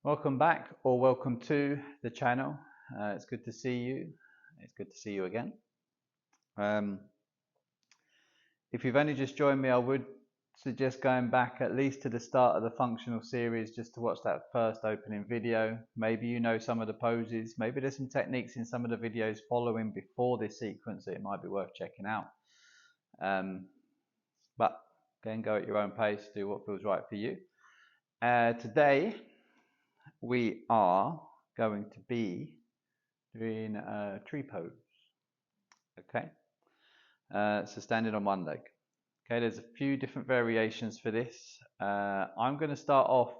Welcome back or welcome to the channel. It's good to see you. It's good to see you again. If you've only just joined me, I would suggest going back at least to the start of the functional series just to watch that first opening video. Maybe you know some of the poses. Maybe there's some techniques in some of the videos following before this sequence that it might be worth checking out. But again, go at your own pace, do what feels right for you. Today, we are going to be doing a tree pose. Okay, so standing on one leg. Okay, there's a few different variations for this. I'm going to start off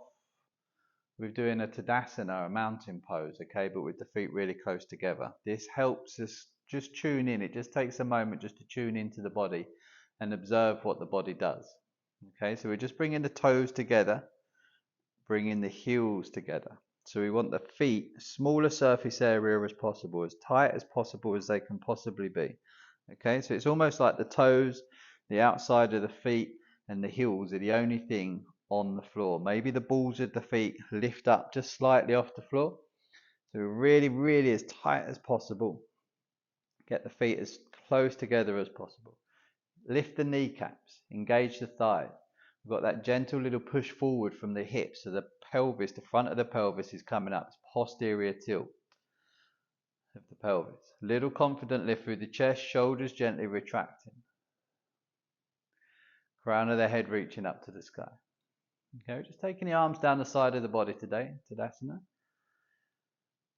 with doing a Tadasana, a mountain pose, okay, but with the feet really close together. This helps us just tune in. It just takes a moment just to tune into the body and observe what the body does. Okay, so we're just bringing the toes together, bringing the heels together. So we want the feet, smaller surface area as possible, as tight as possible as they can possibly be. Okay, so it's almost like the toes, the outside of the feet, and the heels are the only thing on the floor. Maybe the balls of the feet lift up just slightly off the floor. So really, really as tight as possible. Get the feet as close together as possible. Lift the kneecaps, engage the thighs. We've got that gentle little push forward from the hips, so the pelvis, the front of the pelvis is coming up. It's posterior tilt of the pelvis. Little confident lift through the chest, shoulders gently retracting. Crown of the head reaching up to the sky. Okay, just taking the arms down the side of the body today, Tadasana.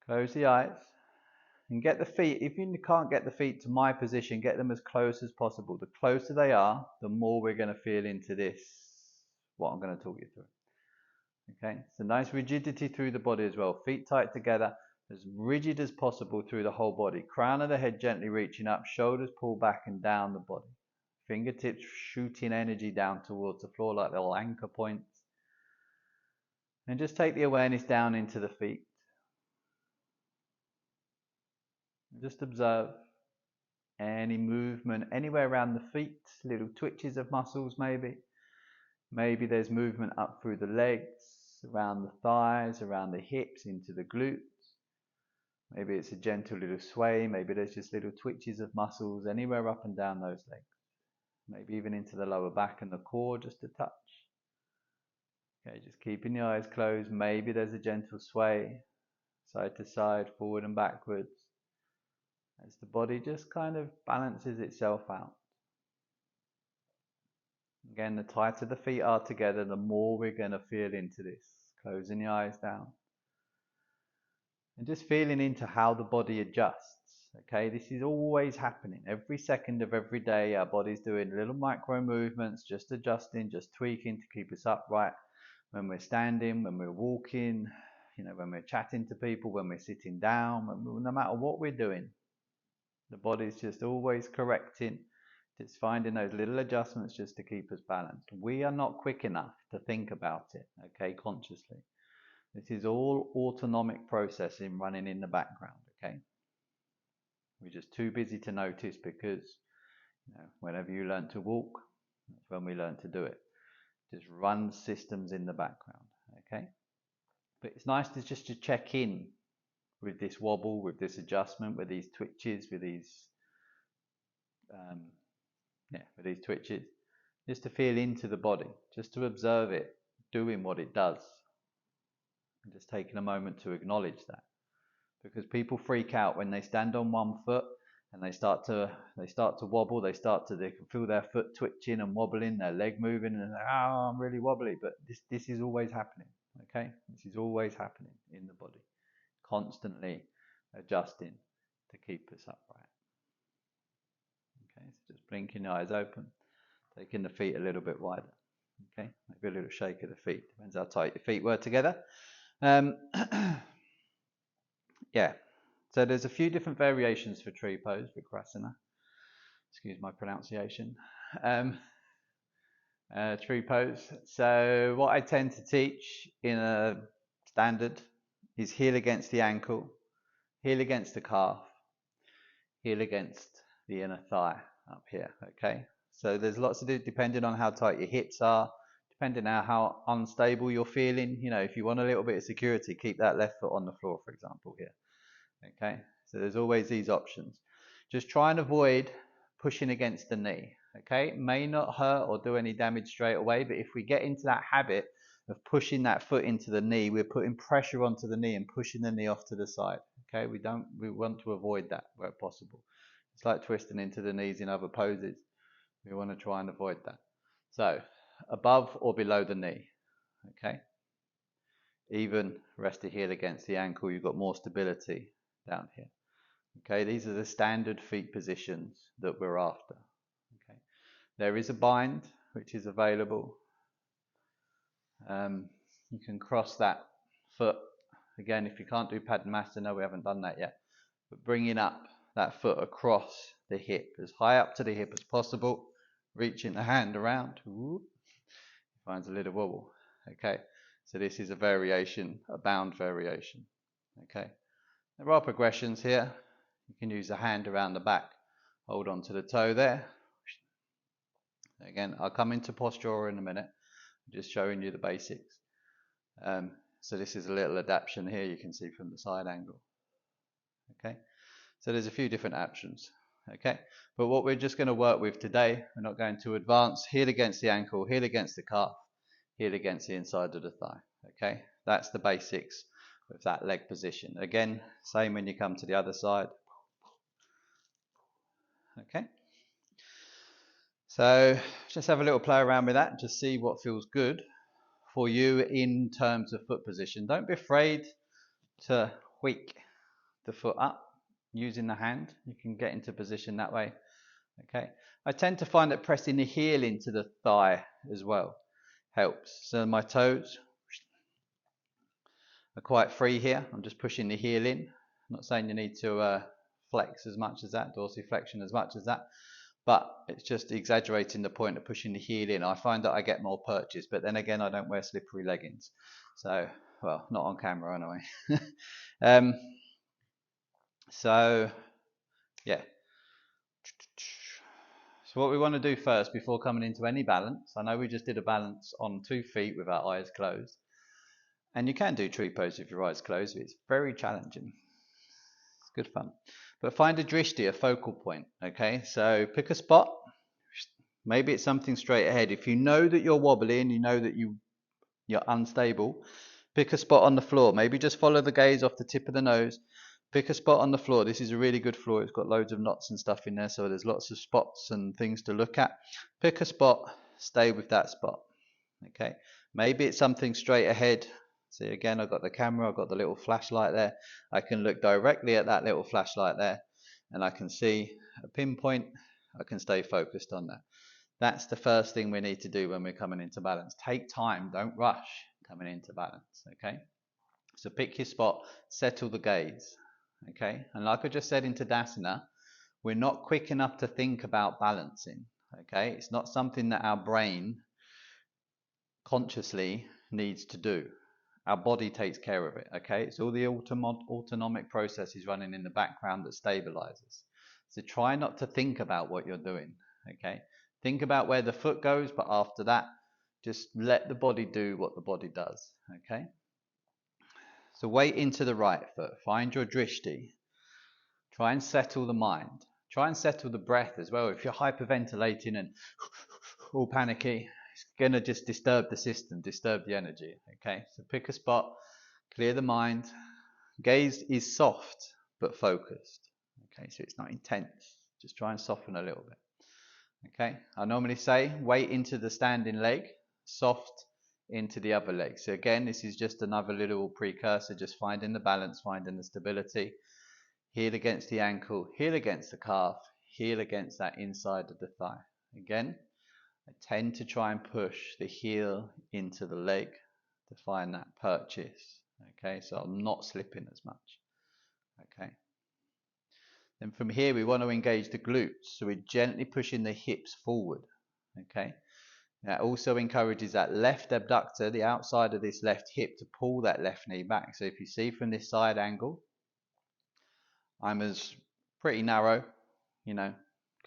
Close the eyes and get the feet, if you can't get the feet to my position, get them as close as possible. The closer they are, the more we're going to feel into this, what I'm going to talk you through. Okay, so nice rigidity through the body as well. Feet tight together, as rigid as possible through the whole body. Crown of the head gently reaching up, shoulders pull back and down the body. Fingertips shooting energy down towards the floor like little anchor points. And just take the awareness down into the feet. Just observe any movement anywhere around the feet, little twitches of muscles maybe. Maybe there's movement up through the legs, around the thighs, around the hips, into the glutes. Maybe it's a gentle little sway. Maybe there's just little twitches of muscles anywhere up and down those legs. Maybe even into the lower back and the core, just a touch. Okay, just keeping the eyes closed. Maybe there's a gentle sway, side to side, forward and backwards, as the body just kind of balances itself out. Again, the tighter the feet are together, the more we're going to feel into this. Closing the eyes down. And just feeling into how the body adjusts. Okay, this is always happening. Every second of every day, our body's doing little micro movements, just adjusting, just tweaking to keep us upright. When we're standing, when we're walking, when we're chatting to people, when we're sitting down, no matter what we're doing, the body's just always correcting. It's finding those little adjustments just to keep us balanced. We are not quick enough to think about it, okay, consciously. This is all autonomic processing running in the background, okay? We're just too busy to notice because whenever you learn to walk, that's when we learn to do it. Just run systems in the background, okay? But it's nice to just to check in with this wobble, with this adjustment, with these twitches, with these twitches, just to feel into the body, just to observe it doing what it does, and just taking a moment to acknowledge that, because people freak out when they stand on one foot and they start to wobble. They can feel their foot twitching and wobbling, their leg moving, and oh, I'm really wobbly. But this is always happening. Okay, this is always happening in the body, constantly adjusting to keep us upright. Okay, so just blinking the eyes open, taking the feet a little bit wider. Okay, maybe a little shake of the feet. Depends how tight your feet were together. Yeah. So there's a few different variations for tree pose, Vrksasana. Excuse my pronunciation. Tree pose. So what I tend to teach in a standard is heel against the ankle, heel against the calf, heel against the inner thigh up here. Okay. So there's lots to do depending on how tight your hips are, depending on how unstable you're feeling. You know, if you want a little bit of security, keep that left foot on the floor, for example, here. Okay, so there's always these options. Just try and avoid pushing against the knee. Okay, it may not hurt or do any damage straight away, but if we get into that habit of pushing that foot into the knee, we're putting pressure onto the knee and pushing the knee off to the side. Okay, we want to avoid that where possible. It's like twisting into the knees in other poses. We want to try and avoid that. So above or below the knee. Okay, even rest the heel against the ankle, you've got more stability down here. Okay, these are the standard feet positions that we're after. Okay, there is a bind which is available. You can cross that foot again if you can't do Padmasana. We haven't done that yet, but bringing up that foot across the hip, as high up to the hip as possible, reaching the hand around. Ooh, finds a little wobble. Okay, so this is a variation, a bound variation. Okay, there are progressions here. You can use the hand around the back, hold on to the toe there. Again, I'll come into posture in a minute, just showing you the basics. So this is a little adaptation here, you can see from the side angle. Okay, so there's a few different options. Okay, but what we're just going to work with today, we're not going to advance. Heel against the ankle, heel against the calf, heel against the inside of the thigh. Okay, that's the basics of that leg position. Again, same when you come to the other side. Okay, so just have a little play around with that, just see what feels good for you in terms of foot position. Don't be afraid to tweak the foot up using the hand. You can get into position that way. Okay, I tend to find that pressing the heel into the thigh as well helps. So my toes are quite free here. I'm just pushing the heel in. I'm not saying you need to flex as much as that, dorsiflexion as much as that, but it's just exaggerating the point of pushing the heel in. I find that I get more purchase, but then again, I don't wear slippery leggings. So, well, not on camera anyway. So, yeah. So what we want to do first before coming into any balance, I know we just did a balance on 2 feet with our eyes closed. And you can do tree pose with your eyes closed, but it's very challenging. It's good fun. But find a drishti, a focal point, okay? So pick a spot. Maybe it's something straight ahead. If you know that you're wobbly and you know that you're unstable, pick a spot on the floor. Maybe just follow the gaze off the tip of the nose. Pick a spot on the floor. This is a really good floor. It's got loads of knots and stuff in there, so there's lots of spots and things to look at. Pick a spot, stay with that spot. Okay. Maybe it's something straight ahead. See, again, I've got the camera, I've got the little flashlight there. I can look directly at that little flashlight there, and I can see a pinpoint. I can stay focused on that. That's the first thing we need to do when we're coming into balance. Take time, don't rush coming into balance. Okay. So pick your spot, settle the gaze. Okay, and like I just said in Tadasana, we're not quick enough to think about balancing. Okay, it's not something that our brain consciously needs to do. Our body takes care of it. Okay, it's all the autonomic processes running in the background that stabilizes. So try not to think about what you're doing. Okay, think about where the foot goes, but after that, just let the body do what the body does. Okay. So weight into the right foot. Find your drishti. Try and settle the mind. Try and settle the breath as well. If you're hyperventilating and all panicky, it's going to just disturb the system, disturb the energy. Okay, so pick a spot, clear the mind. Gaze is soft but focused. Okay, so it's not intense. Just try and soften a little bit. Okay, I normally say weight into the standing leg, soft into the other leg. So again, this is just another little precursor, just finding the balance, finding the stability. Heel against the ankle, heel against the calf, heel against that inside of the thigh. Again, I tend to try and push the heel into the leg to find that purchase. Okay, so I'm not slipping as much. Okay. Then from here, we want to engage the glutes. So we're gently pushing the hips forward. Okay. That also encourages that left abductor, the outside of this left hip, to pull that left knee back. So if you see from this side angle, I'm as pretty narrow, you know,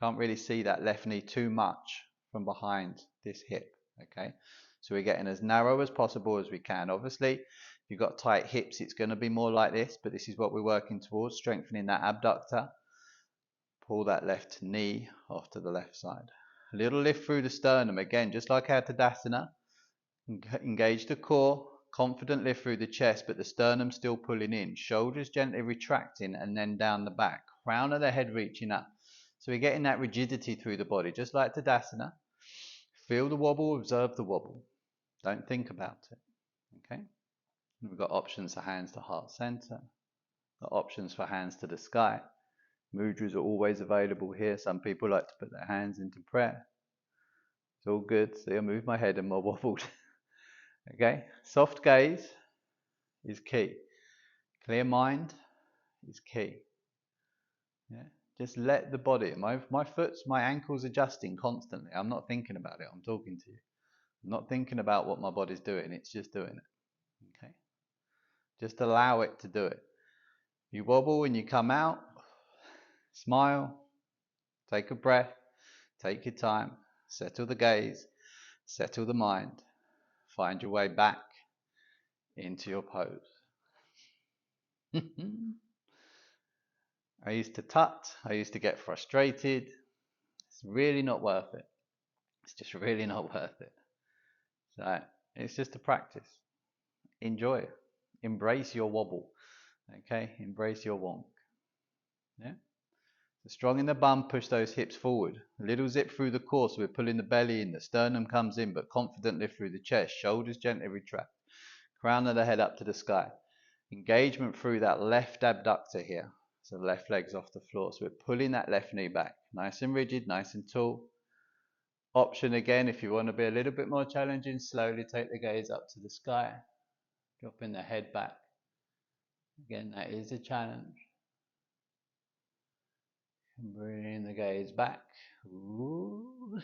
can't really see that left knee too much from behind this hip. Okay, So we're getting as narrow as possible as we can. Obviously, if you've got tight hips, it's going to be more like this, but this is what we're working towards, strengthening that abductor. Pull that left knee off to the left side. A little lift through the sternum, again, just like our Tadasana. Engage the core, confident lift through the chest, but the sternum still pulling in. Shoulders gently retracting and then down the back. Crown of the head reaching up. So we're getting that rigidity through the body, just like Tadasana. Feel the wobble, observe the wobble. Don't think about it. Okay? We've got options for hands to heart center. Got options for hands to the sky. Mudras are always available here. Some people like to put their hands into prayer. It's all good. See, I move my head and more wobbled. Okay? Soft gaze is key. Clear mind is key. Yeah? Just let the body, my ankle's adjusting constantly. I'm not thinking about it. I'm talking to you. I'm not thinking about what my body's doing. It's just doing it. Okay? Just allow it to do it. You wobble when you come out. Smile. Take a breath. Take your time. Settle the gaze. Settle the mind. Find your way back into your pose. I used to tut. I used to get frustrated. It's really not worth it. It's just really not worth it. So it's just a practice. Enjoy it. Embrace your wobble. Okay? Embrace your wonk. Yeah? So strong in the bum, push those hips forward. A little zip through the core, so we're pulling the belly in. The sternum comes in, but confident lift through the chest. Shoulders gently retract. Crown of the head up to the sky. Engagement through that left abductor here. So the left leg's off the floor. So we're pulling that left knee back. Nice and rigid, nice and tall. Option again, if you want to be a little bit more challenging, slowly take the gaze up to the sky. Dropping the head back. Again, that is a challenge. And bring the gaze back. Ooh.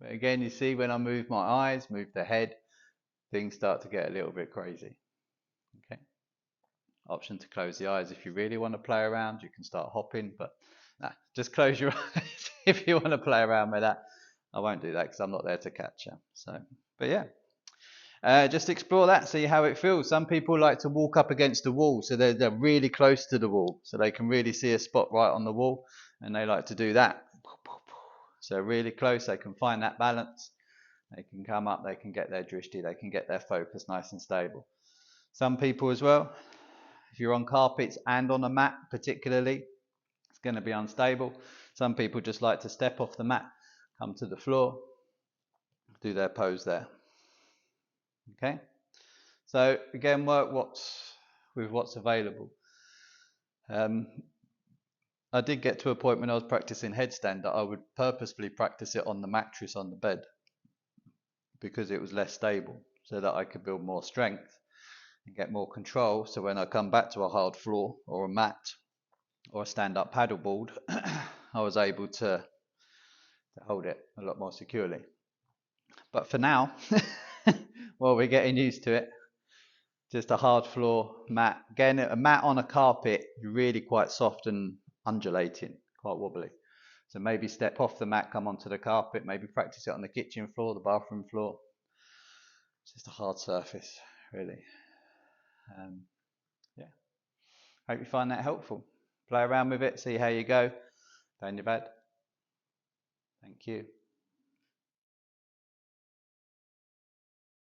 But again, you see when I move my eyes, move the head, things start to get a little bit crazy. Okay. Option to close the eyes. If you really want to play around, you can start hopping, but nah, just close your eyes if you want to play around with that. I won't do that because I'm not there to catch you. So, but yeah, just explore that, see how it feels. Some people like to walk up against the wall, so they're really close to the wall, so they can really see a spot right on the wall, and they like to do that. So really close, they can find that balance. They can come up, they can get their drishti, they can get their focus nice and stable. Some people as well, if you're on carpets and on a mat particularly, it's going to be unstable. Some people just like to step off the mat, come to the floor, do their pose there. Okay? So again, work with what's available. I did get to a point when I was practicing headstand that I would purposefully practice it on the mattress on the bed because it was less stable, so that I could build more strength and get more control. So when I come back to a hard floor or a mat or a stand-up paddleboard, I was able to hold it a lot more securely. But for now, well, we're getting used to it. Just a hard floor mat. Again, a mat on a carpet, really quite soft and undulating, quite wobbly. So maybe step off the mat, come onto the carpet, maybe practice it on the kitchen floor, the bathroom floor. It's just a hard surface, really. Yeah. Hope you find that helpful. Play around with it, see how you go. Down your bed. Thank you.